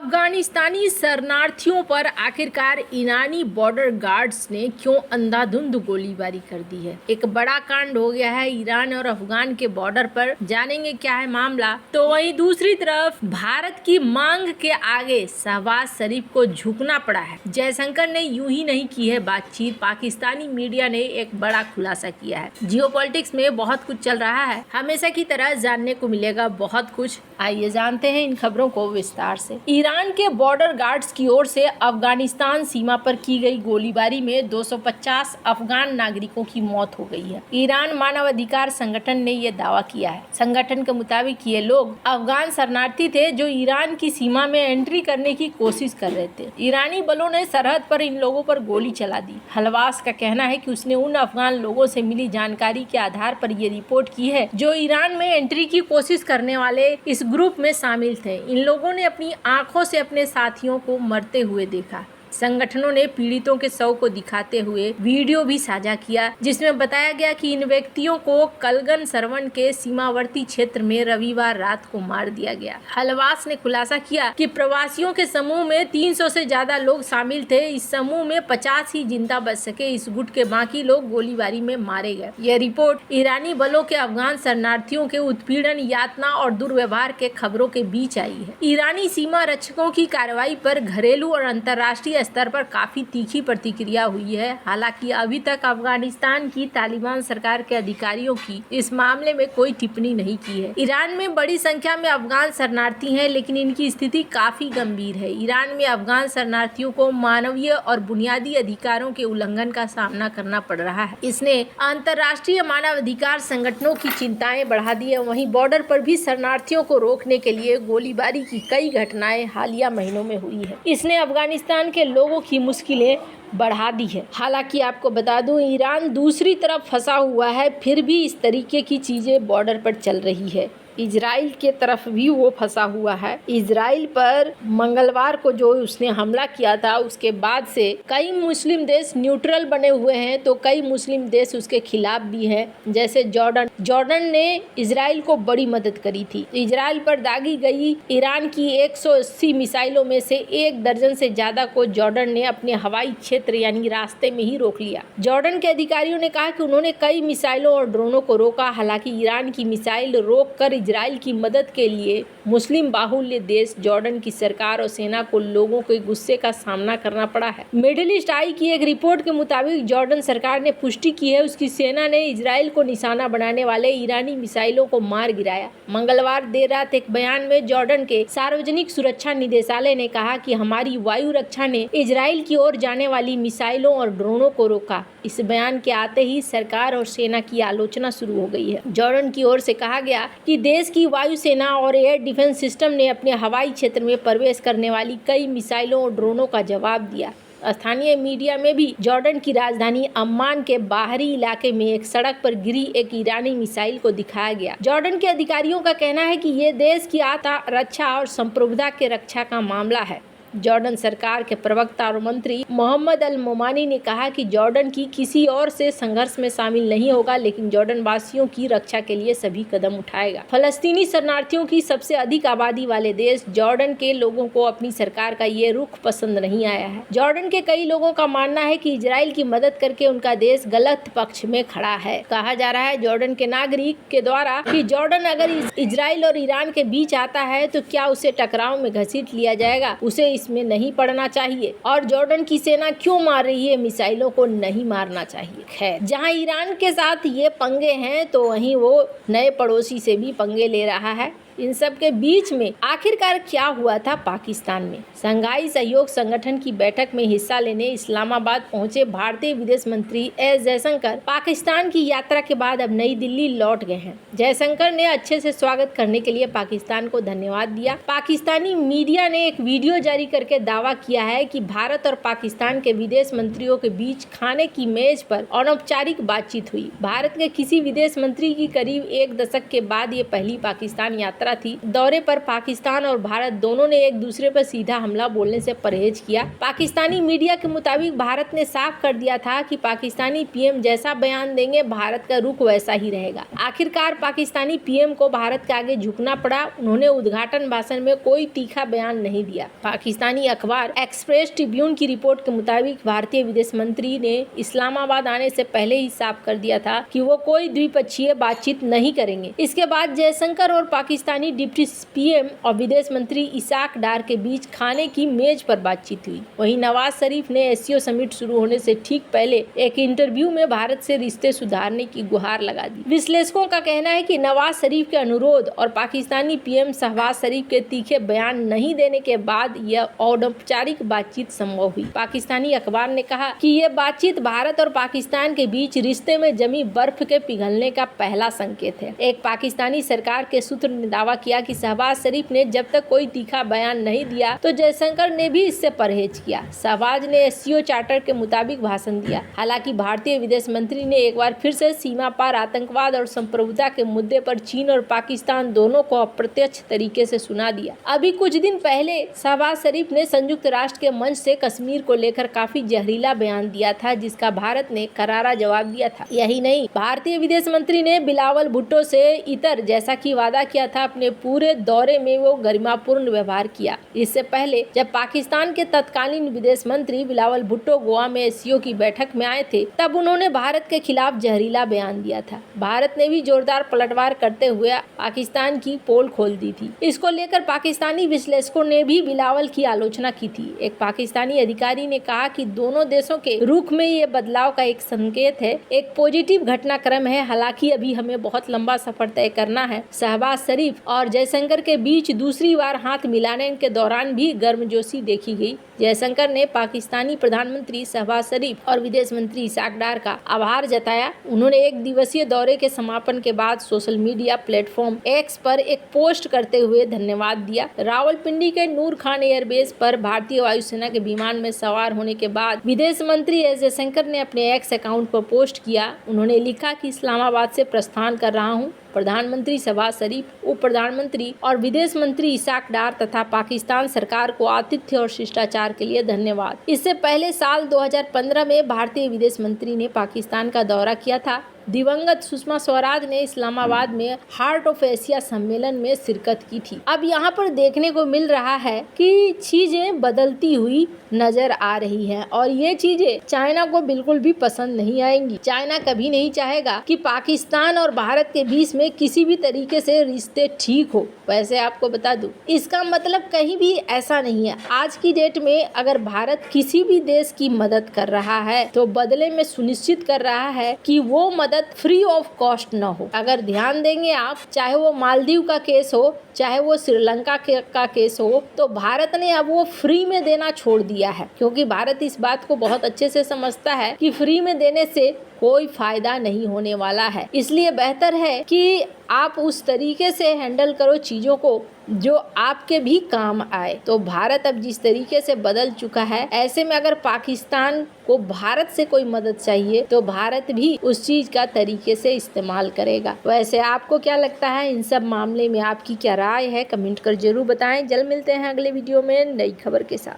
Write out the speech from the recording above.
अफगानिस्तानी शरणार्थियों पर आखिरकार ईरानी बॉर्डर गार्ड्स ने क्यों अंधाधुंध गोलीबारी कर दी है। एक बड़ा कांड हो गया है ईरान और अफगान के बॉर्डर पर। जानेंगे क्या है मामला। तो वहीं दूसरी तरफ भारत की मांग के आगे शहबाज शरीफ को झुकना पड़ा है। जयशंकर ने यूं ही नहीं की है बातचीत। पाकिस्तानी मीडिया ने एक बड़ा खुलासा किया है। जियोपॉलिटिक्स में बहुत कुछ चल रहा है, हमेशा की तरह जानने को मिलेगा बहुत कुछ। आइए जानते हैं इन खबरों को विस्तार से। ईरान के बॉर्डर गार्ड्स की ओर से अफगानिस्तान सीमा पर की गई गोलीबारी में 250 अफगान नागरिकों की मौत हो गई है। ईरान मानवाधिकार संगठन ने यह दावा किया है। संगठन के मुताबिक ये लोग अफगान शरणार्थी थे जो ईरान की सीमा में एंट्री करने की कोशिश कर रहे थे। ईरानी बलों ने सरहद पर इन लोगों पर गोली चला दी। हलवास का कहना है कि उसने उन अफगान लोगों से मिली जानकारी के आधार पर ये रिपोर्ट की है जो ईरान में एंट्री की कोशिश करने वाले इस ग्रुप में शामिल थे। इन लोगों ने अपनी आंखों से अपने साथियों को मरते हुए देखा। संगठनों ने पीड़ितों के शव को दिखाते हुए वीडियो भी साझा किया जिसमें बताया गया कि इन व्यक्तियों को कलगन सरवन के सीमावर्ती क्षेत्र में रविवार रात को मार दिया गया। हलवास ने खुलासा किया कि प्रवासियों के समूह में 300 से ज्यादा लोग शामिल थे। इस समूह में 50 ही जिंदा बच सके। इस गुट के बाकी लोग गोलीबारी में मारे गए। यह रिपोर्ट ईरानी बलों के अफगान शरणार्थियों के उत्पीड़न, यातना और दुर्व्यवहार के खबरों के बीच आई है। ईरानी सीमा रक्षकों की कार्रवाई पर घरेलू और अंतर्राष्ट्रीय स्तर पर काफी तीखी प्रतिक्रिया हुई है। हालांकि अभी तक अफगानिस्तान की तालिबान सरकार के अधिकारियों की इस मामले में कोई टिप्पणी नहीं की है। ईरान में बड़ी संख्या में अफगान शरणार्थी हैं, लेकिन इनकी स्थिति काफी गंभीर है। ईरान में अफगान शरणार्थियों को मानवीय और बुनियादी अधिकारों के उल्लंघन का सामना करना पड़ रहा है। इसने अंतर्राष्ट्रीय मानवाधिकार संगठनों की चिंताएं बढ़ा दी है। वहीं बॉर्डर पर भी शरणार्थियों को रोकने के लिए गोलीबारी की कई घटनाएं हालिया महीनों में हुई है। इसने अफगानिस्तान के लोगों की मुश्किलें बढ़ा दी है। हालांकि आपको बता दूं, ईरान दूसरी तरफ फंसा हुआ है, फिर भी इस तरीके की चीजें बॉर्डर पर चल रही है। इजराइल के तरफ भी वो फंसा हुआ है। इजराइल पर मंगलवार को जो उसने हमला किया था, उसके बाद से कई मुस्लिम देश न्यूट्रल बने हुए हैं, तो कई मुस्लिम देश उसके खिलाफ भी हैं। जैसे जॉर्डन ने इजराइल को बड़ी मदद करी थी। इजराइल पर दागी गई ईरान की 180 मिसाइलों में से 1 दर्जन से ज्यादा को जॉर्डन ने अपने हवाई क्षेत्र यानी रास्ते में ही रोक लिया। जॉर्डन के अधिकारियों ने कहा कि उन्होंने कई मिसाइलों और ड्रोनों को रोका। हालांकि ईरान की मिसाइल रोक कर इजराइल की मदद के लिए मुस्लिम बाहुल्य देश जॉर्डन की सरकार और सेना को लोगों के गुस्से का सामना करना पड़ा है। मिडिल ईस्ट आई की एक रिपोर्ट के मुताबिक जॉर्डन सरकार ने पुष्टि की है उसकी सेना ने इजराइल को निशाना बनाने वाले ईरानी मिसाइलों को मार गिराया। मंगलवार देर रात एक बयान में जॉर्डन के सार्वजनिक सुरक्षा निदेशालय ने कहा कि हमारी वायु रक्षा ने इजराइल की ओर जाने वाली मिसाइलों और ड्रोनों को रोका। इस बयान के आते ही सरकार और सेना की आलोचना शुरू हो गई है। जॉर्डन की ओर से कहा गया कि देश की वायुसेना और एयर डिफेंस सिस्टम ने अपने हवाई क्षेत्र में प्रवेश करने वाली कई मिसाइलों और ड्रोनों का जवाब दिया। स्थानीय मीडिया में भी जॉर्डन की राजधानी अम्मान के बाहरी इलाके में एक सड़क पर गिरी एक ईरानी मिसाइल को दिखाया गया। जॉर्डन के अधिकारियों का कहना है कि ये देश की आत्म रक्षा और संप्रभुता के रक्षा का मामला है। जॉर्डन सरकार के प्रवक्ता और मंत्री मोहम्मद अल मोमानी ने कहा कि जॉर्डन की किसी और से संघर्ष में शामिल नहीं होगा, लेकिन जॉर्डन वासियों की रक्षा के लिए सभी कदम उठाएगा। फलस्तीनी शरणार्थियों की सबसे अधिक आबादी वाले देश जॉर्डन के लोगों को अपनी सरकार का ये रुख पसंद नहीं आया है। जॉर्डन के कई लोगों का मानना है कि इजराइल की मदद करके उनका देश गलत पक्ष में खड़ा है। कहा जा रहा है जॉर्डन के नागरिक के द्वारा कि जॉर्डन अगर इजराइल और ईरान के बीच आता है तो क्या उसे टकराव में घसीट लिया जाएगा, उसे इसमें नहीं पड़ना चाहिए। और जॉर्डन की सेना क्यों मार रही है मिसाइलों को नहीं मारना चाहिए। खैर, जहां ईरान के साथ ये पंगे हैं तो वहीं वो नए पड़ोसी से भी पंगे ले रहा है। इन सब के बीच में आखिरकार क्या हुआ था पाकिस्तान में। शंघाई सहयोग संगठन की बैठक में हिस्सा लेने इस्लामाबाद पहुंचे भारतीय विदेश मंत्री एस जयशंकर पाकिस्तान की यात्रा के बाद अब नई दिल्ली लौट गए हैं। जयशंकर ने अच्छे से स्वागत करने के लिए पाकिस्तान को धन्यवाद दिया। पाकिस्तानी मीडिया ने एक वीडियो जारी करके दावा किया है कि भारत और पाकिस्तान के विदेश मंत्रियों के बीच खाने की मेज पर अनौपचारिक बातचीत हुई। भारत के किसी विदेश मंत्री की करीब 1 दशक के बाद ये पहली पाकिस्तान यात्रा यात्रा थी। दौरे पर पाकिस्तान और भारत दोनों ने एक दूसरे पर सीधा हमला बोलने से परहेज किया। पाकिस्तानी मीडिया के मुताबिक भारत ने साफ कर दिया था कि पाकिस्तानी पीएम जैसा बयान देंगे भारत का रुख वैसा ही रहेगा। आखिरकार पाकिस्तानी पीएम को भारत के आगे झुकना पड़ा। उन्होंने उद्घाटन भाषण में कोई तीखा बयान नहीं दिया। पाकिस्तानी अखबार एक्सप्रेस ट्रिब्यून की रिपोर्ट के मुताबिक भारतीय विदेश मंत्री ने इस्लामाबाद आने से पहले ही साफ कर दिया था कि वो कोई द्विपक्षीय बातचीत नहीं करेंगे। इसके बाद जयशंकर और पाकिस्तानी डिप्टी पीएम और विदेश मंत्री इसाक डार के बीच खाने की मेज पर बातचीत हुई। वहीं नवाज शरीफ ने एससीओ समिट शुरू होने से ठीक पहले एक इंटरव्यू में भारत से रिश्ते सुधारने की गुहार लगा दी। विश्लेषकों का कहना है कि नवाज शरीफ के अनुरोध और पाकिस्तानी पीएम शहबाज शरीफ के तीखे बयान नहीं देने के बाद यह अनौपचारिक बातचीत संभव हुई। पाकिस्तानी अखबार ने कहा कि यह बातचीत भारत और पाकिस्तान के बीच रिश्ते में जमी बर्फ के पिघलने का पहला संकेत है। एक पाकिस्तानी सरकार के सूत्र ने दावा किया कि शहबाज शरीफ ने जब तक कोई तीखा बयान नहीं दिया तो जयशंकर ने भी इससे परहेज किया। शहबाज ने एससीओ चार्टर के मुताबिक भाषण दिया। हालांकि भारतीय विदेश मंत्री ने एक बार फिर से सीमा पार आतंकवाद और संप्रभुता के मुद्दे पर चीन और पाकिस्तान दोनों को अप्रत्यक्ष तरीके से सुना दिया। अभी कुछ दिन पहले शहबाज शरीफ ने संयुक्त राष्ट्र के मंच से कश्मीर को लेकर काफी जहरीला बयान दिया था, जिसका भारत ने करारा जवाब दिया था। यही नहीं, भारतीय विदेश मंत्री ने बिलावल भुट्टो से इतर जैसा कि वादा किया था अपने पूरे दौरे में वो गरिमापूर्ण व्यवहार किया। इससे पहले जब पाकिस्तान के तत्कालीन विदेश मंत्री बिलावल भुट्टो गोवा में एससीओ की बैठक में आए थे, तब उन्होंने भारत के खिलाफ जहरीला बयान दिया था। भारत ने भी जोरदार पलटवार करते हुए पाकिस्तान की पोल खोल दी थी। इसको लेकर पाकिस्तानी विश्लेषकों ने भी बिलावल की आलोचना की थी। एक पाकिस्तानी अधिकारी ने कहा कि दोनों देशों के रुख में ये बदलाव का एक संकेत है, एक पॉजिटिव घटनाक्रम है। हालांकि अभी हमें बहुत लंबा सफर तय करना है। शहबाज शरीफ और जयशंकर के बीच दूसरी बार हाथ मिलाने के दौरान भी गर्मजोशी देखी गई। जयशंकर ने पाकिस्तानी प्रधानमंत्री शहबाज शरीफ और विदेश मंत्री इसाक डार का आभार जताया। उन्होंने एक दिवसीय दौरे के समापन के बाद सोशल मीडिया प्लेटफॉर्म एक्स पर एक पोस्ट करते हुए धन्यवाद दिया। रावलपिंडी के नूर खान एयरबेस पर भारतीय वायुसेना के विमान में सवार होने के बाद विदेश मंत्री एस जयशंकर ने अपने एक्स अकाउंट पर पोस्ट किया। उन्होंने लिखा कि इस्लामाबाद से प्रस्थान कर रहा हूँ। प्रधानमंत्री शहबाज शरीफ, उप प्रधानमंत्री और विदेश मंत्री इसाक डार तथा पाकिस्तान सरकार को आतिथ्य और शिष्टाचार के लिए धन्यवाद। इससे पहले साल 2015 में भारतीय विदेश मंत्री ने पाकिस्तान का दौरा किया था। दिवंगत सुषमा स्वराज ने इस्लामाबाद में हार्ट ऑफ एशिया सम्मेलन में शिरकत की थी। अब यहाँ पर देखने को मिल रहा है कि चीजें बदलती हुई नजर आ रही हैं और ये चीजें चाइना को बिल्कुल भी पसंद नहीं आएंगी। चाइना कभी नहीं चाहेगा कि पाकिस्तान और भारत के बीच में किसी भी तरीके से रिश्ते ठीक हो। वैसे आपको बता दूं, इसका मतलब कहीं भी ऐसा नहीं है। आज की डेट में अगर भारत किसी भी देश की मदद कर रहा है तो बदले में सुनिश्चित कर रहा है कि वो मदद फ्री ऑफ कॉस्ट न हो। अगर ध्यान देंगे आप, चाहे वो मालदीव का केस हो, चाहे वो श्रीलंका का केस हो, तो भारत ने अब वो फ्री में देना छोड़ दिया है, क्योंकि भारत इस बात को बहुत अच्छे से समझता है कि फ्री में देने से कोई फायदा नहीं होने वाला है। इसलिए बेहतर है कि आप उस तरीके से हैंडल करो चीजों को जो आपके भी काम आए। तो भारत अब जिस तरीके से बदल चुका है, ऐसे में अगर पाकिस्तान को भारत से कोई मदद चाहिए तो भारत भी उस चीज का तरीके से इस्तेमाल करेगा। वैसे आपको क्या लगता है, इन सब मामले में आपकी क्या राय है, कमेंट कर जरूर बताएं। जल्द मिलते हैं अगले वीडियो में नई खबर के साथ।